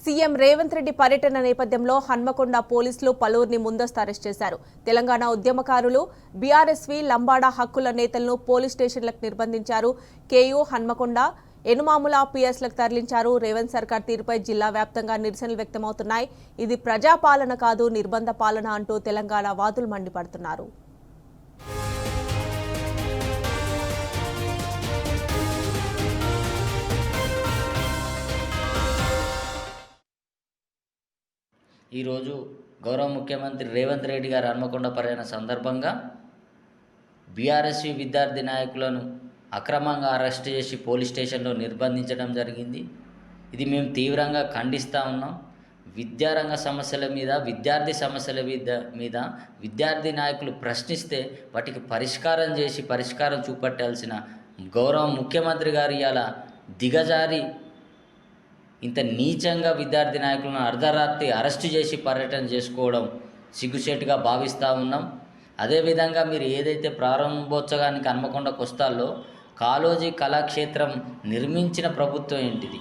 CM Revanth Reddy పర్యటన నేపథ్యంలో హన్మకొండ పోలీసులు పలువురిని ముందస్తు అరెస్ట్ చేశారు. తెలంగాణ ఉద్యమకారులు, బీఆర్ఎస్వి, లంబాడ హక్కుల నేతలను పోలీస్ స్టేషన్లకు నిర్బంధించారు. కేయూ, హన్మకొండ, ఎనుమాముల పిఎస్లకు తరలించారు. రేవంత్ సర్కార్ తీరుపై జిల్లా వ్యాప్తంగా నిరసనలు వ్యక్తమవుతున్నాయి. ఇది ప్రజాపాలన కాదు, నిర్బంధ పాలన అంటూ తెలంగాణ వాదులు మండిపడుతున్నారు. ఈరోజు గౌరవ ముఖ్యమంత్రి రేవంత్ రెడ్డి గారు హన్మకొండ పర్యటన సందర్భంగా బీఆర్ఎస్వి విద్యార్థి నాయకులను అక్రమంగా అరెస్ట్ చేసి పోలీస్ స్టేషన్లో నిర్బంధించడం జరిగింది. ఇది మేము తీవ్రంగా ఖండిస్తూ ఉన్నాం. విద్యారంగ సమస్యల మీద, విద్యార్థి సమస్యల మీద విద్యార్థి నాయకులు ప్రశ్నిస్తే వాటికి పరిష్కారం చూపట్టాల్సిన గౌరవ ముఖ్యమంత్రి గారు ఇలా దిగజారి ఇంత నీచంగా విద్యార్థి నాయకులను అర్ధరాత్రి అరెస్టు చేసి పర్యటన చేసుకోవడం సిగ్గుచేటుగా భావిస్తూ ఉన్నాం. అదేవిధంగా మీరు ఏదైతే ప్రారంభోత్సవానికి హన్మకొండకు వస్తాలో కాళోజీ కళాక్షేత్రం నిర్మించిన ప్రభుత్వం ఏంటిది?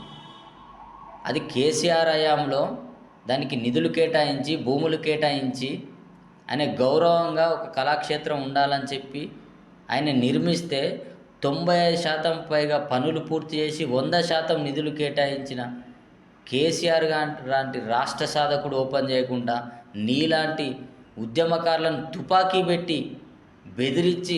అది కేసీఆర్ హయాంలో దానికి నిధులు కేటాయించి, భూములు కేటాయించి ఆయన గౌరవంగా ఒక కళాక్షేత్రం ఉండాలని చెప్పి ఆయన నిర్మిస్తే 95% పైగా పనులు పూర్తి చేసి 100% నిధులు కేటాయించిన కేసీఆర్ లాంటి రాష్ట్ర సాధకుడు ఓపెన్ చేయకుండా నీలాంటి ఉద్యమకారులను తుపాకీ పెట్టి బెదిరించి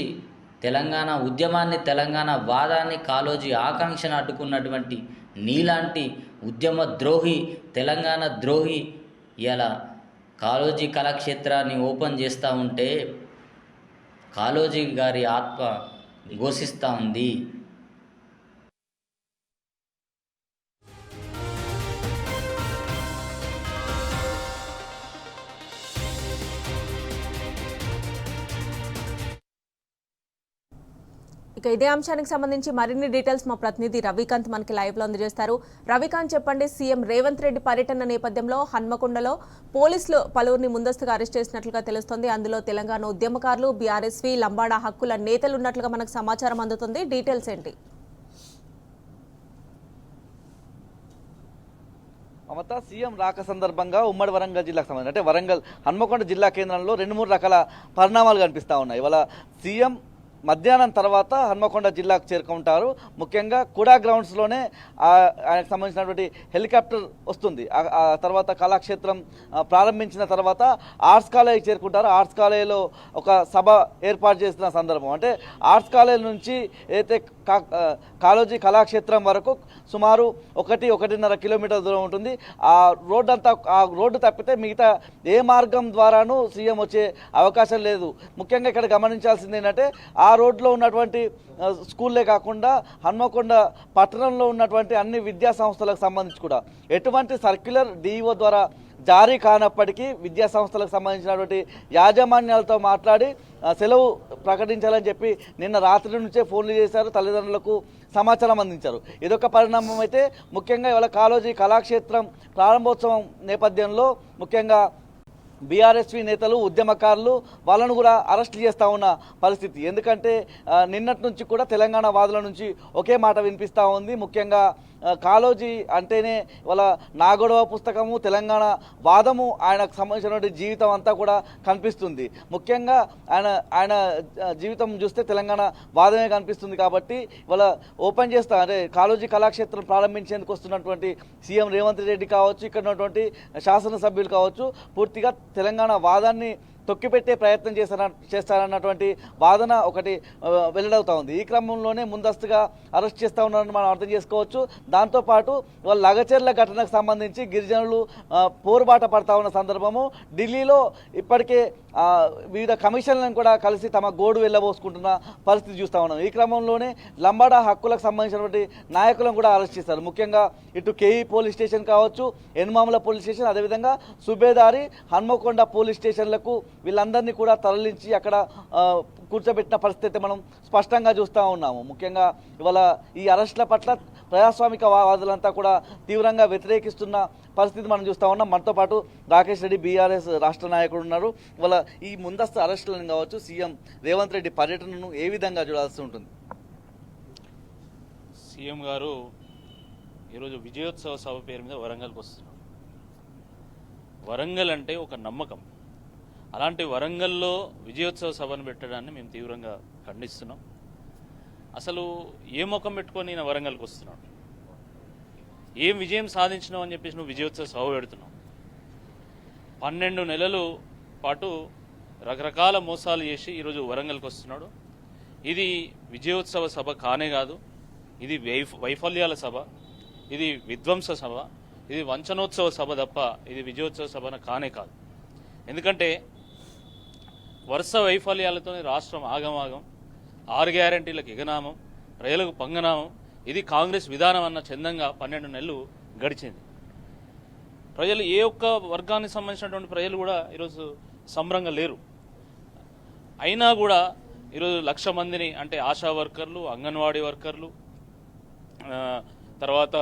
తెలంగాణ ఉద్యమాన్ని, తెలంగాణ వాదాన్ని, కాళోజీ ఆకాంక్షను అడ్డుకున్నటువంటి నీలాంటి ఉద్యమ ద్రోహి, తెలంగాణ ద్రోహి ఇలా కాళోజీ కళాక్షేత్రాన్ని ఓపెన్ చేస్తూ ఉంటే కాళోజీ గారి ఆత్మ ఘోషిస్తూ ఉంది. ఇక ఇదే అంశానికి సంబంధించి మరిన్ని డీటెయిల్స్ మా ప్రతినిధి రవికాంత్ మనకి లైవ్ లో అందజేస్తారు. రవికాంత్, చెప్పండి, సీఎం రేవంత్ రెడ్డి పర్యటన నేపథ్యంలో హన్మకొండలో పోలీసులు పలువురిని ముందస్తుగా అరెస్ట్ చేసినట్లుగా తెలుస్తోంది. అందులో తెలంగాణ ఉద్యమకారులు, బీఆర్ఎస్వి, లంబాడ హక్కుల నేతలు ఉన్నట్లుగా మనకు సమాచారం అందుతుంది. డీటెయిల్స్ ఏంటి? మమత, సీఎం రాక సందర్భంగా ఉమ్మడి వరంగల్ జిల్లాకు సంబంధించి అంటే వరంగల్ హన్మకొండ జిల్లా కేంద్రంలో 2-3 రకాల పరిణామాలు కనిపిస్తూ ఉన్నాయి. ఇవాళ సీఎం మధ్యాహ్నం తర్వాత హన్మకొండ జిల్లాకు చేరుకుంటారు. ముఖ్యంగా కుడా గ్రౌండ్స్లోనే ఆయనకు సంబంధించినటువంటి హెలికాప్టర్ వస్తుంది. ఆ తర్వాత కళాక్షేత్రం ప్రారంభించిన తర్వాత ఆర్ట్స్ కాలేజీకి చేరుకుంటారు. ఆర్ట్స్ కాలేజీలో ఒక సభ ఏర్పాటు చేసిన సందర్భం అంటే ఆర్ట్స్ కాలేజీ నుంచి ఏదైతే కాళోజీ కళాక్షేత్రం వరకు సుమారు 1-1.5 కిలోమీటర్ల దూరం ఉంటుంది. ఆ రోడ్డు తప్పితే మిగతా ఏ మార్గం ద్వారానూ సీఎం వచ్చే అవకాశం లేదు. ముఖ్యంగా ఇక్కడ గమనించాల్సింది ఏంటంటే ఆ రోడ్లో ఉన్నటువంటి స్కూల్లే కాకుండా హన్మకొండ పట్టణంలో ఉన్నటువంటి అన్ని విద్యా సంస్థలకు సంబంధించి కూడా ఎటువంటి సర్క్యులర్ డిఈఓ ద్వారా జారీ కానప్పటికీ విద్యా సంస్థలకు సంబంధించినటువంటి యాజమాన్యాలతో మాట్లాడి సెలవు ప్రకటించాలని చెప్పి నిన్న రాత్రి నుంచే ఫోన్లు చేశారు, తల్లిదండ్రులకు సమాచారం అందించారు. ఇదొక పరిణామం. అయితే ముఖ్యంగా ఇవాళ కాళోజీ కళాక్షేత్రం ప్రారంభోత్సవం నేపథ్యంలో ముఖ్యంగా బీఆర్ఎస్వి నేతలు, ఉద్యమకారులు వాళ్ళను కూడా అరెస్ట్ చేస్తూ ఉన్న పరిస్థితి. ఎందుకంటే నిన్నటి నుంచి కూడా తెలంగాణ వాదుల నుంచి ఒకే మాట వినిపిస్తూ ఉంది. ముఖ్యంగా కాళోజీ అంటేనే వాళ్ళ నాగొడవ పుస్తకము, తెలంగాణ వాదము, ఆయనకు సంబంధించినటువంటి జీవితం అంతా కూడా కనిపిస్తుంది. ముఖ్యంగా ఆయన జీవితం చూస్తే తెలంగాణ వాదమే కనిపిస్తుంది. కాబట్టి వాళ్ళ ఓపెన్ చేస్తా అంటే కాళోజీ కళాక్షేత్రం ప్రారంభించేందుకు వస్తున్నటువంటి సీఎం రేవంత్ రెడ్డి కావచ్చు, ఇక్కడ ఉన్నటువంటి శాసనసభ్యులు కావచ్చు, పూర్తిగా తెలంగాణ వాదాన్ని తొక్కిపెట్టే ప్రయత్నం చేస్తారన్నటువంటి వాదన ఒకటి వెల్లడవుతూ ఉంది. ఈ క్రమంలోనే ముందస్తుగా అరెస్ట్ చేస్తూ ఉన్నారని మనం అర్థం చేసుకోవచ్చు. దాంతోపాటు వాళ్ళ లగచర్ల ఘటనకు సంబంధించి గిరిజనులు పోరుబాట పడతా ఉన్న సందర్భము ఢిల్లీలో ఇప్పటికే వివిధ కమిషన్లను కూడా కలిసి తమ గోడు వెళ్ళబోసుకుంటున్న పరిస్థితి చూస్తూ ఉన్నాం. ఈ క్రమంలోనే లంబాడ హక్కులకు సంబంధించినటువంటి నాయకులను కూడా అరెస్ట్ చేశారు. ముఖ్యంగా ఇటు కేఈ పోలీస్ స్టేషన్ కావచ్చు, ఎనుమాముల పోలీస్ స్టేషన్, అదేవిధంగా సుబేదారి, హన్మకొండ పోలీస్ స్టేషన్లకు వీళ్ళందరినీ కూడా తరలించి అక్కడ కూర్చోబెట్టిన పరిస్థితి మనం స్పష్టంగా చూస్తూ ఉన్నాము. ముఖ్యంగా ఇవాళ ఈ అరెస్టుల పట్ల ప్రజాస్వామిక వాదులంతా కూడా తీవ్రంగా వ్యతిరేకిస్తున్న పరిస్థితి మనం చూస్తూ ఉన్నాం. మనతో పాటు రాకేష్ రెడ్డి, బీఆర్ఎస్ రాష్ట్ర నాయకుడు ఉన్నారు. ఇవాళ ఈ ముందస్తు అరెస్టులను కావచ్చు, సీఎం రేవంత్ రెడ్డి పర్యటనను ఏ విధంగా చూడాల్సి ఉంటుంది? సీఎం గారు ఈరోజు విజయోత్సవ సభ పేరు మీద వరంగల్కి వస్తున్నారు. వరంగల్ అంటే ఒక నమ్మకం. అలాంటి వరంగల్లో విజయోత్సవ సభను పెట్టడాన్ని మేము తీవ్రంగా ఖండిస్తున్నాం. అసలు ఏ ముఖం పెట్టుకొని నేను వరంగల్కి వస్తున్నాను? ఏం విజయం సాధించినావు అని చెప్పేసి నువ్వు విజయోత్సవ సభ పెడుతున్నావు? 12 నెలలు పాటు రకరకాల మోసాలు చేసి ఈరోజు వరంగల్కి వస్తున్నాడు. ఇది విజయోత్సవ సభ కానే కాదు, ఇది వైఫల్యాల సభ, ఇది విధ్వంస సభ, ఇది వంచనోత్సవ సభ తప్ప ఇది విజయోత్సవ సభన కానే కాదు. ఎందుకంటే వరుస వైఫల్యాలతో రాష్ట్రం ఆగమాగం, 6 గ్యారంటీలకు ఎగనామం, ప్రజలకు పంగనామం, ఇది కాంగ్రెస్ విధానం అన్న చందంగా 12 నెలలు గడిచింది. ప్రజలు ఏ ఒక్క వర్గానికి సంబంధించినటువంటి ప్రజలు కూడా ఈరోజు సంబరంగా లేరు. అయినా కూడా ఈరోజు 1,00,000 మందిని, అంటే ఆశా వర్కర్లు, అంగన్వాడీ వర్కర్లు, తర్వాత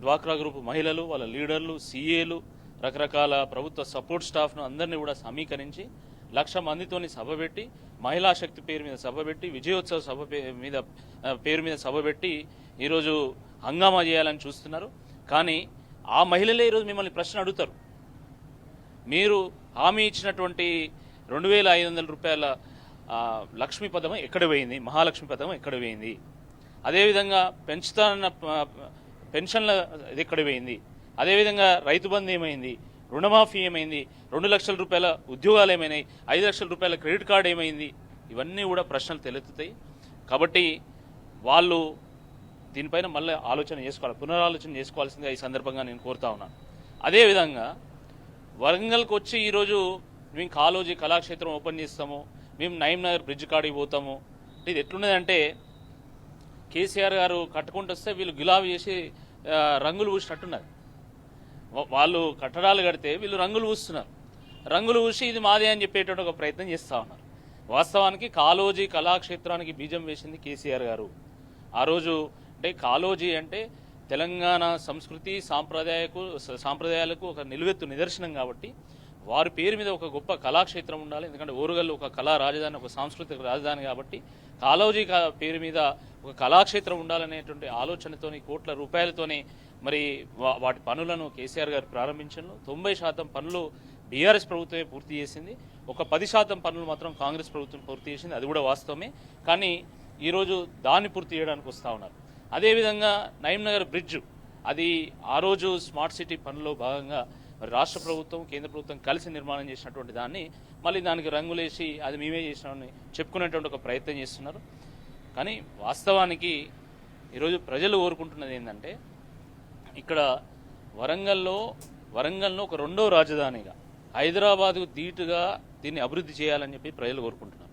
డ్వాక్రా గ్రూప్ మహిళలు, వాళ్ళ లీడర్లు, సీఏలు, రకరకాల ప్రభుత్వ సపోర్ట్ స్టాఫ్ను అందరినీ కూడా సమీకరించి 1,00,000 మందితోని సభ పెట్టి, మహిళా శక్తి పేరు మీద సభ పెట్టి, విజయోత్సవ సభ పేరు మీద సభ పెట్టి ఈరోజు హంగామా చేయాలని చూస్తున్నారు. కానీ ఆ మహిళలే ఈరోజు మిమ్మల్ని ప్రశ్న అడుగుతారు. మీరు హామీ ఇచ్చినటువంటి 2,500 రూపాయల లక్ష్మీ పథకం ఎక్కడ పోయింది? మహాలక్ష్మి పథకం ఎక్కడ పోయింది? అదేవిధంగా పెంచుతానన్న పెన్షన్ల ఇది ఎక్కడ పోయింది? అదేవిధంగా రైతు బంధు ఏమైంది? రుణమాఫీ ఏమైంది? 2 లక్షల రూపాయల ఉద్యోగాలు ఏమైనాయి? 5 లక్షల రూపాయల క్రెడిట్ కార్డు ఏమైంది? ఇవన్నీ కూడా ప్రశ్నలు తలెత్తుతాయి. కాబట్టి వాళ్ళు దీనిపైన మళ్ళీ ఆలోచన చేసుకోవాలి, పునరాలోచన చేసుకోవాల్సిందిగా ఈ సందర్భంగా నేను కోరుతా ఉన్నాను. అదేవిధంగా వరంగల్కి వచ్చి ఈరోజు మేము కాళోజీ కళాక్షేత్రం ఓపెన్ చేస్తాము, మేము నయీం నగర్ బ్రిడ్జ్ కాడికి పోతాము, ఇది ఎట్లున్నదంటే కేసీఆర్ గారు కట్టుకుంటూ వస్తే వీళ్ళు గులాబీ చేసి రంగులు పూసినట్టున్నారు. వాళ్ళు కట్టడాలు కడితే వీళ్ళు రంగులు పూస్తున్నారు. రంగులు పూసి ఇది మాదే అని చెప్పేటువంటి ఒక ప్రయత్నం చేస్తూ ఉన్నారు. వాస్తవానికి కాళోజీ కళాక్షేత్రానికి బీజం వేసింది కేసీఆర్ గారు. ఆ రోజు అంటే కాళోజీ అంటే తెలంగాణ సంస్కృతి సాంప్రదాయాలకు ఒక నిలువెత్తు నిదర్శనం కాబట్టి వారి పేరు మీద ఒక గొప్ప కళాక్షేత్రం ఉండాలి. ఎందుకంటే ఓరుగల్లు ఒక కళా రాజధాని, ఒక సాంస్కృతిక రాజధాని కాబట్టి కాళోజీ పేరు మీద ఒక కళాక్షేత్రం ఉండాలనేటువంటి ఆలోచనతోని కోట్ల రూపాయలతోని మరి వాటి పనులను కేసీఆర్ గారు ప్రారంభించారు. 90% పనులు బీఆర్ఎస్ ప్రభుత్వమే పూర్తి చేసింది. ఒక 10% పనులు మాత్రం కాంగ్రెస్ ప్రభుత్వం పూర్తి చేసింది. అది కూడా వాస్తవమే. కానీ ఈరోజు దాన్ని పూర్తి చేయడానికి వస్తూ ఉన్నారు. అదేవిధంగా నయీం నగర్ బ్రిడ్జ్, అది ఆ రోజు స్మార్ట్ సిటీ పనుల్లో భాగంగా మరి రాష్ట్ర ప్రభుత్వం కేంద్ర ప్రభుత్వం కలిసి నిర్మాణం చేసినటువంటి దాన్ని మళ్ళీ దానికి రంగులేసి అది మేమే చేసినామని చెప్పుకునేటువంటి ఒక ప్రయత్నం చేస్తున్నారు. కానీ వాస్తవానికి ఈరోజు ప్రజలు కోరుకుంటున్నది ఏంటంటే ఇక్కడ వరంగల్ను ఒక 2వ రాజధానిగా, హైదరాబాద్కు ధీటుగా దీన్ని అభివృద్ధి చేయాలని చెప్పి ప్రజలు కోరుకుంటున్నారు.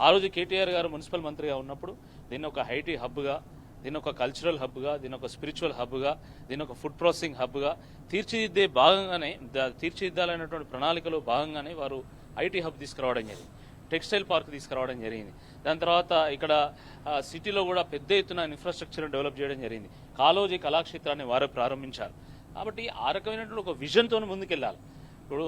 ఆ రోజు కేటీఆర్ గారు మున్సిపల్ మంత్రిగా ఉన్నప్పుడు దీన్ని ఒక ఐటీ హబ్గా, దీని ఒక కల్చరల్ హబ్గా, దీని ఒక స్పిరిచువల్ హబ్గా, దీని ఒక ఫుడ్ ప్రాసెసింగ్ హబ్గా తీర్చిదిద్దాలనేటువంటి ప్రణాళికలో భాగంగానే వారు ఐటీ హబ్ తీసుకురావడం జరిగింది, టెక్స్టైల్ పార్క్ తీసుకురావడం జరిగింది. దాని తర్వాత ఇక్కడ సిటీలో కూడా పెద్ద ఎత్తున ఇన్ఫ్రాస్ట్రక్చర్ డెవలప్ చేయడం జరిగింది. కాళోజీ కళాక్షేత్రాన్ని వారు ప్రారంభించారు. కాబట్టి ఆ రకమైనటువంటి ఒక విజన్తో ముందుకెళ్ళాలి. ఇప్పుడు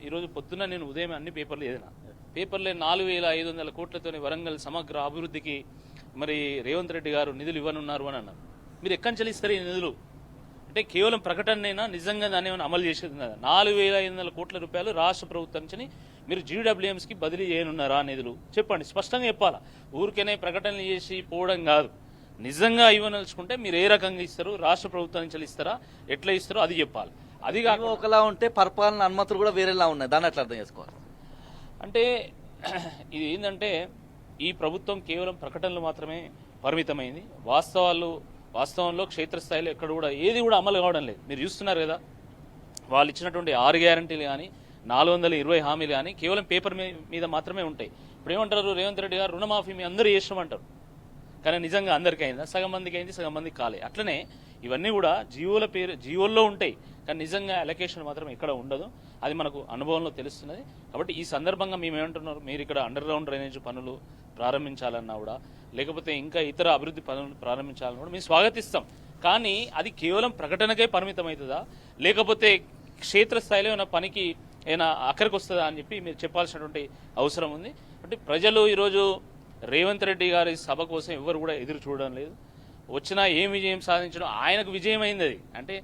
ఈరోజు పొద్దున్న నేను ఉదయం అన్ని పేపర్లు ఏదైనా పేపర్లే 4,500 కోట్లతోని వరంగల్ సమగ్ర అభివృద్ధికి మరి రేవంత్ రెడ్డి గారు నిధులు ఇవ్వనున్నారు అని అన్నారు. మీరు ఎక్కడి నుంచి ఇస్తారు ఈ నిధులు? అంటే కేవలం ప్రకటనైనా, నిజంగా దాన్ని ఏమైనా అమలు చేసేది ఉన్నదా? 4,500 కోట్ల రూపాయలు రాష్ట్ర ప్రభుత్వం నుంచి మీరు జీడబ్ల్యూఎంస్కి బదిలీ చేయనున్నారా నిధులు? చెప్పండి, స్పష్టంగా చెప్పాలా. ఊరికేనే ప్రకటనలు చేసి పోవడం కాదు. నిజంగా ఇవ్వనలుచుకుంటే మీరు ఏ రకంగా ఇస్తారు, రాష్ట్ర ప్రభుత్వం నుంచి ఇస్తారా, ఎట్లా ఇస్తారో అది చెప్పాలి. అది కాక ఒకలా ఉంటే పరిపాలన అనుమతులు కూడా వేరేలా ఉన్నాయి, దాన్ని అట్లా అర్థం చేసుకోవాలి. అంటే ఇది ఏంటంటే ఈ ప్రభుత్వం కేవలం ప్రకటనలు మాత్రమే పరిమితమైంది. వాస్తవంలో క్షేత్రస్థాయిలో ఎక్కడ కూడా ఏది కూడా అమలు కావడం లేదు. మీరు చూస్తున్నారు కదా, వాళ్ళు ఇచ్చినటువంటి 6 గ్యారంటీలు కానీ 420 హామీలు కానీ కేవలం పేపర్ మీద మాత్రమే ఉంటాయి. ఇప్పుడు ఏమంటారు రేవంత్ రెడ్డి గారు, రుణమాఫీ మీ అందరూ చేస్తామంటారు. కానీ నిజంగా అందరికీ అయిందా? సగం మందికి అయింది, సగం మందికి కాలే. అట్లనే ఇవన్నీ కూడా జీవోల్లో ఉంటాయి, కానీ నిజంగా అలొకేషన్ మాత్రం ఎక్కడ ఉండదు. అది మనకు అనుభవంలో తెలుస్తున్నది. కాబట్టి ఈ సందర్భంగా మేము ఏమంటున్నారు, మీరు ఇక్కడ అండర్ గ్రౌండ్ డ్రైనేజ్ పనులు ప్రారంభించాలన్నా కూడా, లేకపోతే ఇంకా ఇతర అభివృద్ధి పనులు ప్రారంభించాలన్నా కూడా మేము స్వాగతిస్తాం. కానీ అది కేవలం ప్రకటనకే పరిమితం అవుతుందా, లేకపోతే క్షేత్రస్థాయిలో ఏమైనా పనికి ఏమైనా అక్కడికి వస్తుందా అని చెప్పి మీరు చెప్పాల్సినటువంటి అవసరం ఉంది. అంటే ప్రజలు ఈరోజు రేవంత్ రెడ్డి గారి సభ కోసం ఎవరు కూడా ఎదురు చూడడం లేదు. వచ్చినా ఏం విజయం సాధించడం ఆయనకు విజయం అయింది అది. అంటే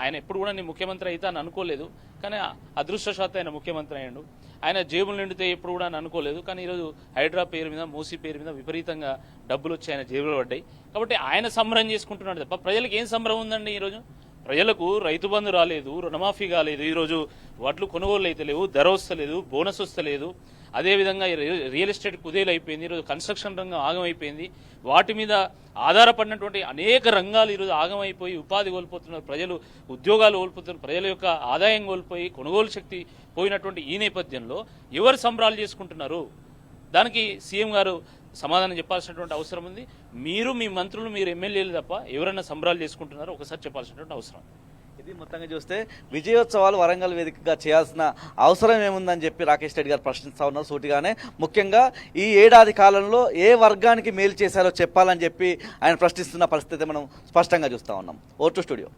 ఆయన ఎప్పుడు కూడా నేను ముఖ్యమంత్రి అయితే అని అనుకోలేదు, కానీ అదృష్టశాత్తు ఆయన ముఖ్యమంత్రి అయ్యాడు. ఆయన జేబులు నిండితే ఎప్పుడు కూడా అని అనుకోలేదు, కానీ ఈరోజు హైడ్రా పేరు మీద, మూసీ పేరు మీద విపరీతంగా డబ్బులు వచ్చి ఆయన జేబులు పడ్డాయి. కాబట్టి ఆయన సంబరం చేసుకుంటున్నాడు తప్ప ప్రజలకు ఏం సంబరం ఉందండి? ఈరోజు ప్రజలకు రైతు బంధు రాలేదు, రుణమాఫీ కాలేదు, ఈరోజు వడ్లు కొనుగోలు అయితే లేవు, ధర వస్తలేదు, బోనస్ వస్తలేదు. అదేవిధంగా రియల్ ఎస్టేట్ కుదేలు అయిపోయింది, ఈరోజు కన్స్ట్రక్షన్ రంగం ఆగమైపోయింది. వాటి మీద ఆధారపడినటువంటి అనేక రంగాలు ఈరోజు ఆగమైపోయి ఉపాధి కోల్పోతున్నారు, ప్రజలు ఉద్యోగాలు కోల్పోతున్నారు, ప్రజల యొక్క ఆదాయం కోల్పోయి కొనుగోలు శక్తి పోయినటువంటి ఈ నేపథ్యంలో ఎవరు సంబరాలు చేసుకుంటున్నారు? దానికి సీఎం గారు సమాధానం చెప్పాల్సినటువంటి అవసరం ఉంది. మీరు, మీ మంత్రులు, మీరు ఎమ్మెల్యేలు తప్ప ఎవరైనా సంబరాలు చేసుకుంటున్నారో ఒకసారి చెప్పాల్సినటువంటి అవసరం. ఇది మొత్తంగా చూస్తే విజయోత్సవాలు వరంగల్ వేదికగా చేయాల్సిన అవసరం ఏముందని చెప్పి రాకేష్ రెడ్డి గారు ప్రశ్నిస్తూ ఉన్నారు సూటిగానే. ముఖ్యంగా ఈ ఏడాది కాలంలో ఏ వర్గానికి మేలు చేశారో చెప్పాలని చెప్పి ఆయన ప్రశ్నిస్తున్న పరిస్థితి మనం స్పష్టంగా చూస్తూ ఉన్నాం. Vote studio.